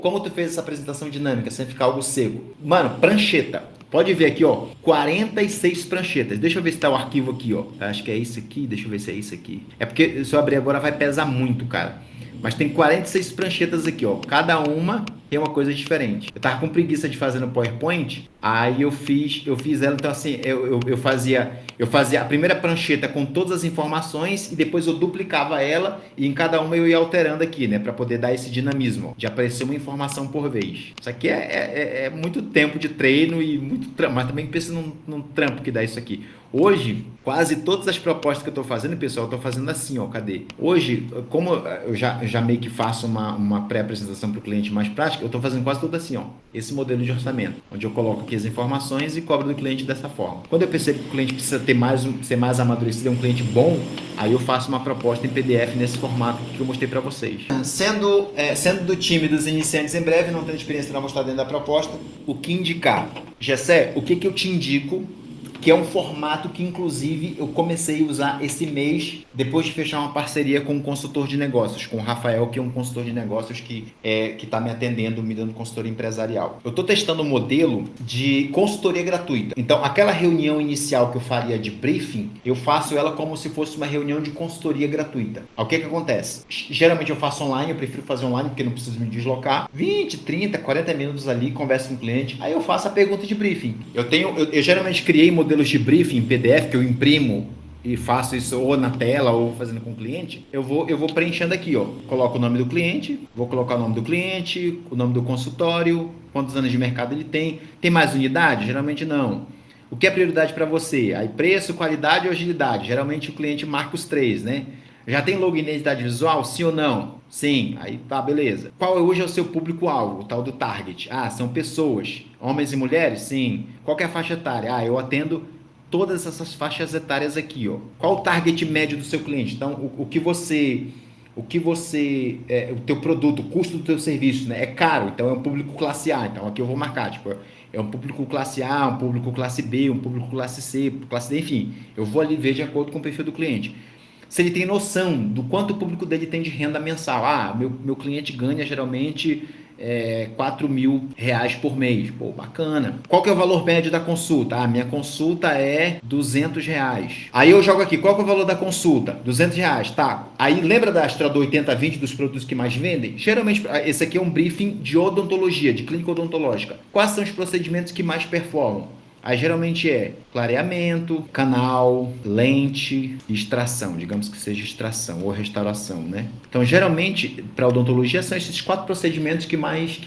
Como tu fez essa apresentação dinâmica, sem ficar algo seco? Mano, prancheta. Pode ver aqui, ó, 46 pranchetas. Deixa eu ver se tá o arquivo aqui, ó. Acho que é isso aqui, deixa eu ver se é isso aqui. É porque se eu abrir agora vai pesar muito, cara. Mas tem 46 pranchetas aqui, ó. Cada uma tem uma coisa diferente. Eu tava com preguiça de fazer no PowerPoint, aí eu fiz ela, então assim, eu fazia a primeira prancheta com todas as informações e depois eu duplicava ela e em cada uma eu ia alterando aqui, né, para poder dar esse dinamismo, ó, de aparecer uma informação por vez. Isso aqui é muito tempo de treino e muito trampo, mas também pensa num trampo que dá isso aqui. Hoje, quase todas as propostas que eu estou fazendo, pessoal, eu estou fazendo assim, ó, cadê? Hoje, como eu já meio que faço uma pré-apresentação para o cliente mais prática, eu estou fazendo quase tudo assim, ó, esse modelo de orçamento, onde eu coloco aqui as informações e cobro do cliente dessa forma. Quando eu percebo que o cliente precisa ser mais amadurecido, é um cliente bom, aí eu faço uma proposta em PDF nesse formato que eu mostrei para vocês. Sendo do time dos iniciantes em breve, não tendo experiência para mostrar dentro da proposta, o que indicar? Gessé, o que eu te indico? Que é um formato que, inclusive, eu comecei a usar esse mês, depois de fechar uma parceria com um consultor de negócios, com o Rafael, que é um consultor de negócios que está me atendendo, me dando consultoria empresarial. Eu estou testando um modelo de consultoria gratuita. Então, aquela reunião inicial que eu faria de briefing, eu faço ela como se fosse uma reunião de consultoria gratuita. O que acontece? Geralmente eu faço online, eu prefiro fazer online, porque não preciso me deslocar. 20, 30, 40 minutos ali, converso com o cliente, aí eu faço a pergunta de briefing. Eu geralmente criei modelos de briefing em PDF que eu imprimo e faço isso ou na tela ou fazendo com o cliente, eu vou preenchendo aqui, ó. Coloco o nome do cliente, vou colocar o nome do cliente, o nome do consultório, quantos anos de mercado ele tem. Tem mais unidade? Geralmente não. O que é prioridade para você? Aí preço, qualidade ou agilidade? Geralmente o cliente marca os três, né? Já tem logo identidade visual? Sim ou não? Sim. Aí tá, beleza. Qual hoje é o seu público-alvo, o tal do target? Ah, são pessoas, homens e mulheres? Sim. Qual que é a faixa etária? Ah, eu atendo todas essas faixas etárias aqui, ó. Qual o target médio do seu cliente? Então, o teu produto, o custo do teu serviço, né, é caro, então é um público classe A. Então aqui eu vou marcar, tipo, é um público classe A, um público classe B, um público classe C, classe D, enfim. Eu vou ali ver de acordo com o perfil do cliente. Se ele tem noção do quanto o público dele tem de renda mensal. Ah, meu cliente ganha geralmente 4 mil reais por mês. Pô, bacana. Qual que é o valor médio da consulta? Ah, minha consulta é 200 reais. Aí eu jogo aqui, qual que é o valor da consulta? 200 reais, tá. Aí lembra da história do 80-20 dos produtos que mais vendem? Geralmente, esse aqui é um briefing de odontologia, de clínica odontológica. Quais são os procedimentos que mais performam? Aí geralmente é clareamento, canal, lente e extração, digamos que seja extração ou restauração, né? Então geralmente para odontologia são esses 4 procedimentos que mais.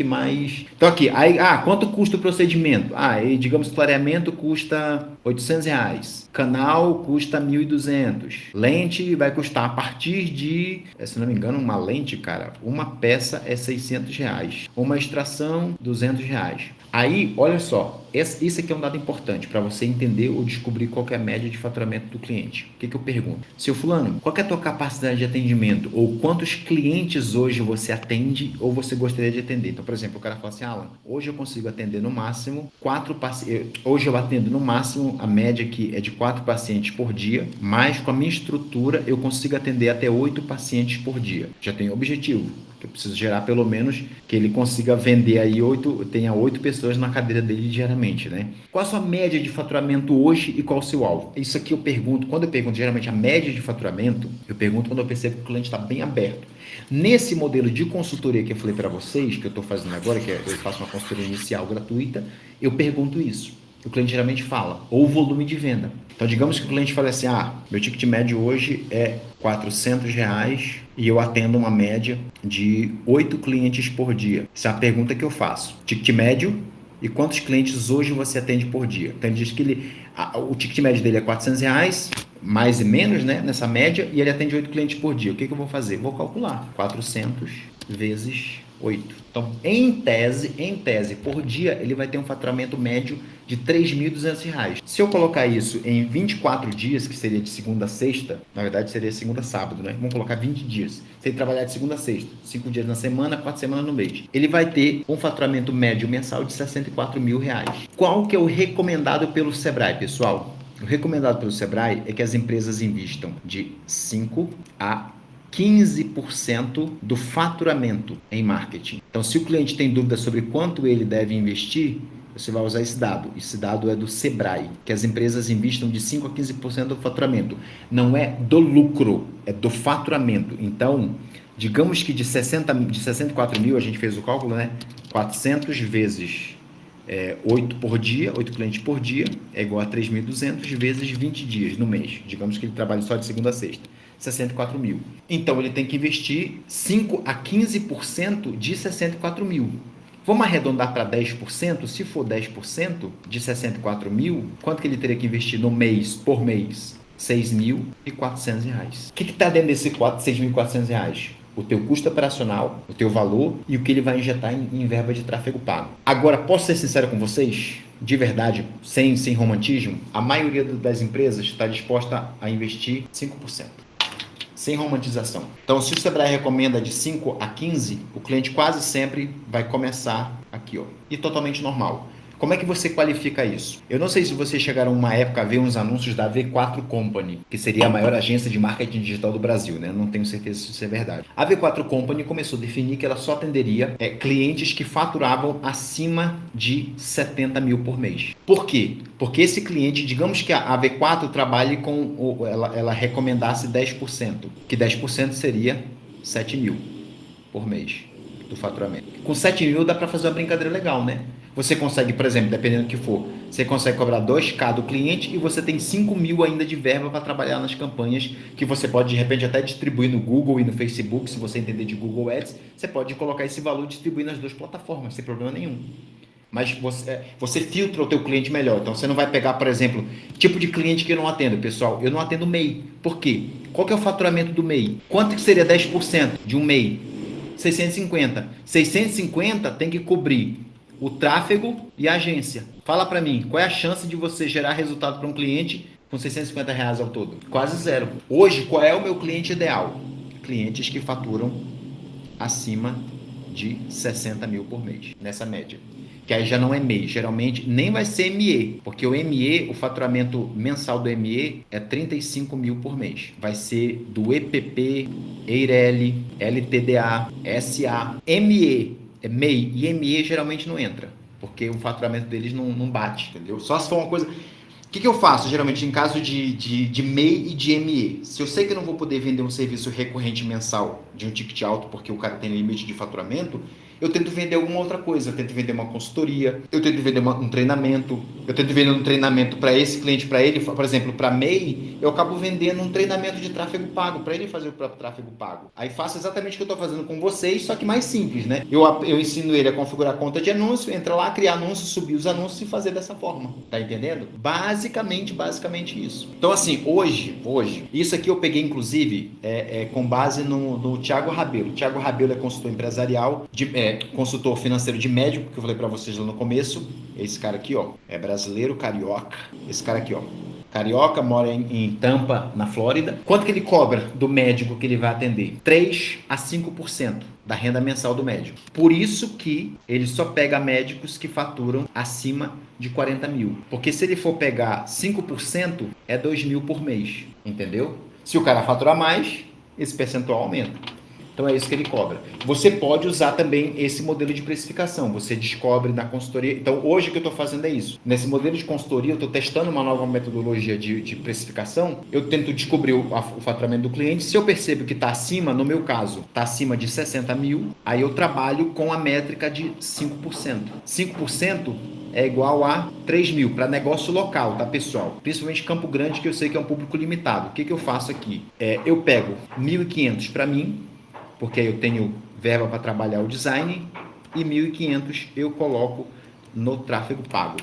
Então aqui, aí, quanto custa o procedimento? E digamos que clareamento custa 800 reais, canal custa 1.200, lente vai custar a partir de, se não me engano, uma lente, cara, uma peça é 600 reais, uma extração 200 reais. Aí, olha só, isso aqui é um dado importante para você entender ou descobrir qual que é a média de faturamento do cliente. O que eu pergunto? Seu fulano, qual que é a tua capacidade de atendimento? Ou quantos clientes hoje você atende ou você gostaria de atender? Então, por exemplo, o cara fala assim, Alan, hoje eu consigo atender no máximo 4 pacientes. Hoje eu atendo no máximo, a média aqui é de 4 pacientes por dia, mas com a minha estrutura eu consigo atender até 8 pacientes por dia. Já tenho objetivo. Eu preciso gerar pelo menos que ele consiga vender aí tenha 8 pessoas na cadeira dele diariamente, né? Qual a sua média de faturamento hoje e qual o seu alvo? Isso aqui eu pergunto, quando eu pergunto geralmente a média de faturamento, eu pergunto quando eu percebo que o cliente está bem aberto. Nesse modelo de consultoria que eu falei para vocês, que eu estou fazendo agora, que eu faço uma consultoria inicial gratuita, eu pergunto isso. O cliente geralmente fala, ou o volume de venda. Então, digamos que o cliente fala assim, meu ticket médio hoje é 400 reais e eu atendo uma média de 8 clientes por dia. Essa é a pergunta que eu faço. Ticket médio e quantos clientes hoje você atende por dia? Então, ele diz que o ticket médio dele é 400 reais, mais e menos, né, nessa média, e ele atende 8 clientes por dia. O que eu vou fazer? Vou calcular 400 vezes 8. Então, em tese, por dia, ele vai ter um faturamento médio de R$ 3.200. Se eu colocar isso em 24 dias, que seria de segunda a sexta, na verdade seria segunda a sábado, né? Vamos colocar 20 dias. Se ele trabalhar de segunda a sexta, 5 dias na semana, 4 semanas no mês, ele vai ter um faturamento médio mensal de R$ 64 mil. Qual que é o recomendado pelo Sebrae, pessoal? O recomendado pelo Sebrae é que as empresas investam de 5 a 15% do faturamento em marketing. Então, se o cliente tem dúvida sobre quanto ele deve investir, você vai usar esse dado. Esse dado é do Sebrae, que as empresas investam de 5% a 15% do faturamento. Não é do lucro, é do faturamento. Então, digamos que de 64 mil, a gente fez o cálculo, né? 400 vezes 8 por dia, 8 clientes por dia, é igual a 3.200 vezes 20 dias no mês. Digamos que ele trabalha só de segunda a sexta. 64 mil. Então, ele tem que investir 5% a 15% de 64 mil. Vamos arredondar para 10%? Se for 10% de 64 mil, quanto que ele teria que investir no mês, por mês? R$ 6.400. O que está dentro desse R$ 6.400? O teu custo operacional, o teu valor e o que ele vai injetar em verba de tráfego pago. Agora, posso ser sincero com vocês? De verdade, sem romantismo, a maioria das empresas está disposta a investir 5%. Sem romantização. Então, se o Sebrae recomenda de 5 a 15, o cliente quase sempre vai começar aqui, ó. E totalmente normal. Como é que você qualifica isso? Eu não sei se vocês chegaram uma época a ver uns anúncios da V4 Company, que seria a maior agência de marketing digital do Brasil, né? Não tenho certeza se isso é verdade. A V4 Company começou a definir que ela só atenderia clientes que faturavam acima de 70 mil por mês. Por quê? Porque esse cliente, digamos que a V4 trabalhe com, ela recomendasse 10%, que 10% seria 7 mil por mês do faturamento. Com 7 mil dá para fazer uma brincadeira legal, né? Você consegue, por exemplo, dependendo do que for, você consegue cobrar 2K do cliente e você tem 5 mil ainda de verba para trabalhar nas campanhas que você pode, de repente, até distribuir no Google e no Facebook. Se você entender de Google Ads, você pode colocar esse valor e distribuir nas duas plataformas, sem problema nenhum. Mas você filtra o teu cliente melhor. Então, você não vai pegar, por exemplo, tipo de cliente que eu não atendo. Pessoal, eu não atendo MEI. Por quê? Qual que é o faturamento do MEI? Quanto que seria 10% de um MEI? 650. 650 tem que cobrir o tráfego e a agência. Fala para mim, qual é a chance de você gerar resultado para um cliente com R$ 650 ao todo? Quase zero. Hoje, qual é o meu cliente ideal? Clientes que faturam acima de 60 mil por mês, nessa média. Que aí já não é MEI, geralmente nem vai ser ME, porque o ME, o faturamento mensal do ME é 35 mil por mês. Vai ser do EPP, EIRELI, LTDA, SA, ME. MEI e ME geralmente não entra, porque o faturamento deles não bate, entendeu? Só se for uma coisa... O que eu faço, geralmente, em caso de MEI e de ME? Se eu sei que eu não vou poder vender um serviço recorrente mensal de um ticket alto, porque o cara tem limite de faturamento, eu tento vender alguma outra coisa. Eu tento vender uma consultoria, eu tento vender um treinamento, eu tento vender um treinamento para esse cliente, para ele, por exemplo, para MEI, eu acabo vendendo um treinamento de tráfego pago, para ele fazer o próprio tráfego pago. Aí faço exatamente o que eu estou fazendo com vocês, só que mais simples, né? Eu ensino ele a configurar a conta de anúncio, entra lá, criar anúncios, subir os anúncios e fazer dessa forma. Tá entendendo? Basicamente isso. Então, assim, hoje, isso aqui eu peguei, inclusive, com base no Thiago Rabelo. O Thiago Rabelo é consultor empresarial, consultor financeiro de médico, que eu falei para vocês lá no começo. Esse cara aqui, ó, é brasileiro, carioca. Esse cara aqui, ó, carioca, mora em Tampa, na Flórida. Quanto que ele cobra do médico que ele vai atender? 3 a 5% da renda mensal do médico. Por isso que ele só pega médicos que faturam acima de 40 mil. Porque se ele for pegar 5%, é 2 mil por mês, entendeu? Se o cara faturar mais, esse percentual aumenta. Então é isso que ele cobra. Você pode usar também esse modelo de precificação. Você descobre na consultoria. Então hoje o que eu estou fazendo é isso. Nesse modelo de consultoria, eu estou testando uma nova metodologia de precificação. Eu tento descobrir o faturamento do cliente. Se eu percebo que está acima, no meu caso, está acima de 60 mil, aí eu trabalho com a métrica de 5%. 5% é igual a 3 mil para negócio local, tá, pessoal? Principalmente Campo Grande, que eu sei que é um público limitado. O que eu faço aqui? Eu pego 1.500 para mim, porque aí eu tenho verba para trabalhar o design, e 1.500 eu coloco no tráfego pago.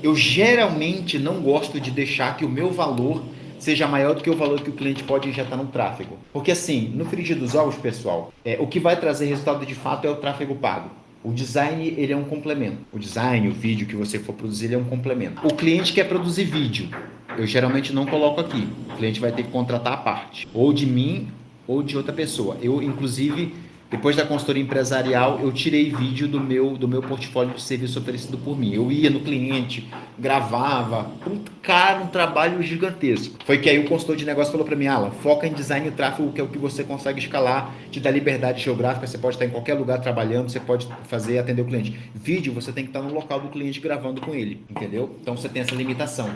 Eu geralmente não gosto de deixar que o meu valor seja maior do que o valor que o cliente pode injetar no tráfego. Porque assim, no frigir dos ovos, pessoal, o que vai trazer resultado de fato é o tráfego pago. O design, ele é um complemento. O design, o vídeo que você for produzir, ele é um complemento. O cliente quer produzir vídeo. Eu geralmente não coloco aqui. O cliente vai ter que contratar a parte. Ou de mim, ou de outra pessoa. Eu, inclusive, Depois da consultoria empresarial, eu tirei vídeo do meu portfólio de serviço oferecido por mim. Eu ia no cliente, gravava, cara, um trabalho gigantesco. Foi que aí o consultor de negócio falou para mim, Alan, foca em design e tráfego, que é o que você consegue escalar, te dá liberdade geográfica, você pode estar em qualquer lugar trabalhando, você pode fazer, atender o cliente. Vídeo, você tem que estar no local do cliente gravando com ele, entendeu? Então você tem essa limitação.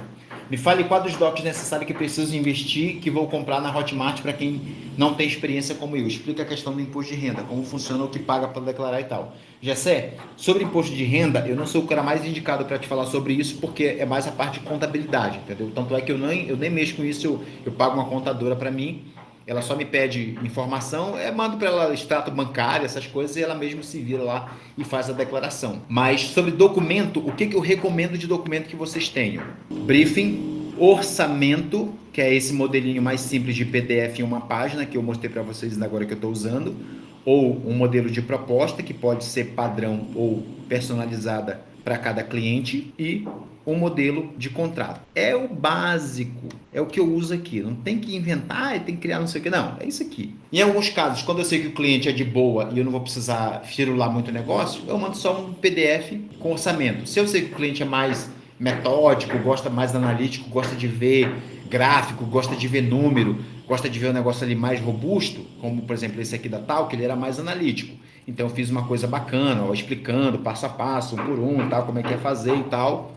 Me fale quais dos docs necessários que preciso investir, que vou comprar na Hotmart para quem não tem experiência como eu. Explica a questão do imposto de renda, como funciona, o que paga para declarar e tal. Gessé, sobre imposto de renda, eu não sou o cara mais indicado para te falar sobre isso, porque é mais a parte de contabilidade, entendeu? Tanto é que eu nem mexo com isso, eu pago uma contadora para mim, ela só me pede informação, mando para ela extrato bancário, essas coisas, e ela mesmo se vira lá e faz a declaração. Mas sobre documento, o que eu recomendo de documento que vocês tenham? Briefing, orçamento, que é esse modelinho mais simples de PDF em uma página, que eu mostrei para vocês agora que eu estou usando, ou um modelo de proposta, que pode ser padrão ou personalizada para cada cliente, e um modelo de contrato. É o básico, é o que eu uso aqui. Não tem que inventar, tem que criar não sei o que. Não, é isso aqui. Em alguns casos, quando eu sei que o cliente é de boa e eu não vou precisar firular muito negócio, eu mando só um PDF com orçamento. Se eu sei que o cliente é mais metódico, gosta mais analítico, gosta de ver gráfico, gosta de ver número, gosta de ver um negócio ali mais robusto, como por exemplo esse aqui da Tal, que ele era mais analítico. Então eu fiz uma coisa bacana, ó, explicando passo a passo, um por um, tal, como é que é fazer e tal.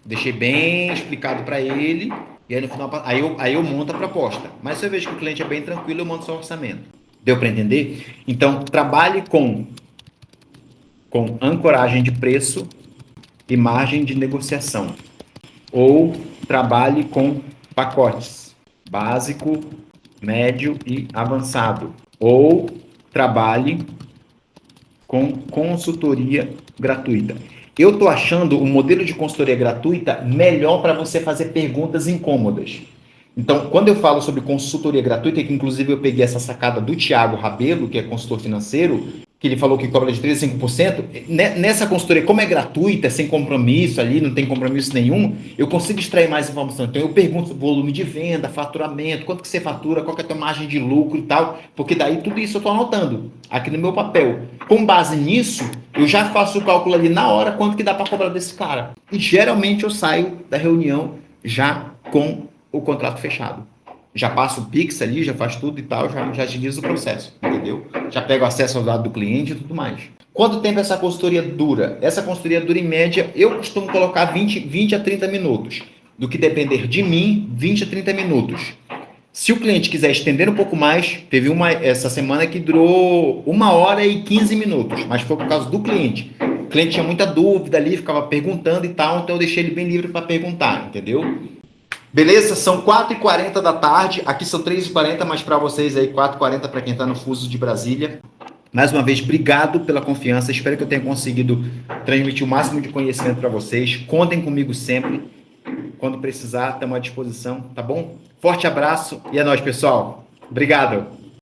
Deixei bem explicado para ele, e aí no final aí eu monto a proposta. Mas se eu vejo que o cliente é bem tranquilo, eu monto só o orçamento. Deu para entender? Então, trabalhe com ancoragem de preço e margem de negociação. Ou trabalhe com pacotes básico, médio e avançado. Ou trabalhe com consultoria gratuita. Eu estou achando o modelo de consultoria gratuita melhor para você fazer perguntas incômodas. Então, quando eu falo sobre consultoria gratuita, que inclusive eu peguei essa sacada do Thiago Rabelo, que é consultor financeiro, que ele falou que cobra de 3% a 5%, nessa consultoria, como é gratuita, sem compromisso ali, não tem compromisso nenhum, eu consigo extrair mais informação. Então, eu pergunto volume de venda, faturamento, quanto que você fatura, qual que é a tua margem de lucro e tal, porque daí tudo isso eu estou anotando aqui no meu papel. Com base nisso, eu já faço o cálculo ali na hora, quanto que dá para cobrar desse cara. E geralmente eu saio da reunião já com o contrato fechado. Já passo o Pix ali, já faz tudo e tal, já agiliza o processo, entendeu? Já pego acesso ao dado do cliente e tudo mais. Quanto tempo essa consultoria dura? Essa consultoria dura em média, eu costumo colocar 20 a 30 minutos. Do que depender de mim, 20 a 30 minutos. Se o cliente quiser estender um pouco mais, teve uma essa semana que durou 1h e 15 minutos, mas foi por causa do cliente. O cliente tinha muita dúvida ali, ficava perguntando e tal, então eu deixei ele bem livre para perguntar, entendeu? Beleza? São 4h40 da tarde, aqui são 3h40, mas para vocês aí 4h40 para quem está no fuso de Brasília. Mais uma vez, obrigado pela confiança, espero que eu tenha conseguido transmitir o máximo de conhecimento para vocês. Contem comigo sempre, quando precisar, estamos à disposição, tá bom? Forte abraço e é nóis, pessoal. Obrigado.